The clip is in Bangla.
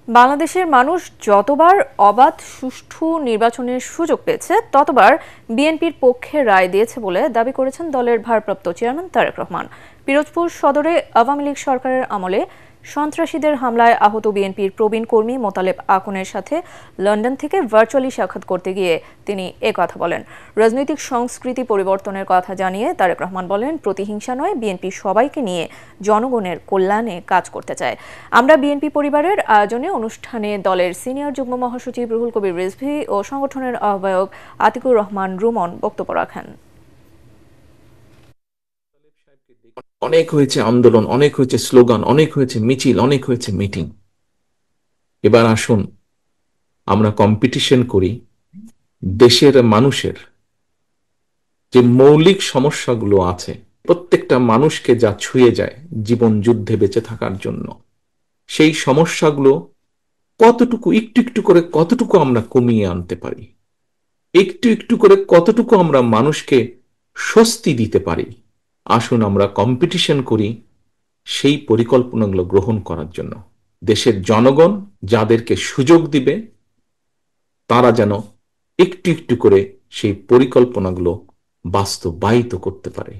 বাংলাদেশের মানুষ যতবার অবাধ সুষ্ঠু নির্বাচনের সুযোগ পেয়েছে ততবার বিএনপির পক্ষে রায় দিয়েছে বলে দাবি করেছেন দলের ভারপ্রাপ্ত চেয়ারম্যান তারেক রহমান। পিরোজপুর সদরে আওয়ামী লীগ সরকারের আমলে সন্ত্রাসীদের হামলায় আহত বিএনপির প্রবীণ কর্মী মোতালেব আকনের সাথে লন্ডন থেকে ভার্চুয়ালি সাক্ষাৎ করতে গিয়ে তিনি একথা বলেন। রাজনৈতিক সংস্কৃতি পরিবর্তনের কথা জানিয়ে তারেক রহমান বলেন, প্রতিহিংসা নয়, বিএনপি সবাইকে নিয়ে জনগণের কল্যাণে কাজ করতে চায়। আমরা বিএনপি পরিবারের আয়োজনে অনুষ্ঠানে দলের সিনিয়র যুগ্ম মহাসচিব রুহুল কবির রিজভী ও সংগঠনের আহ্বায়ক আতিকুর রহমান রুমন বক্তব্য রাখেন। অনেক হয়েছে আন্দোলন, অনেক হয়েছে স্লোগান, অনেক হয়েছে মিছিল, অনেক হয়েছে মিটিং। এবার আসুন আমরা কম্পিটিশন করি দেশের মানুষের যে মৌলিক সমস্যাগুলো আছে, প্রত্যেকটা মানুষকে যা ছুঁয়ে যায় জীবন যুদ্ধে বেঁচে থাকার জন্য, সেই সমস্যাগুলো কতটুকু একটু একটু করে কতটুকু আমরা কমিয়ে আনতে পারি, একটু একটু করে কতটুকু আমরা মানুষকে স্বস্তি দিতে পারি। আসুন আমরা কম্পিটিশন করি সেই পরিকল্পনাগুলো গ্রহণ করার জন্য। দেশের জনগণ যাদেরকে সুযোগ দিবে তারা যেন একটু একটু করে সেই পরিকল্পনাগুলো বাস্তবায়িত করতে পারে।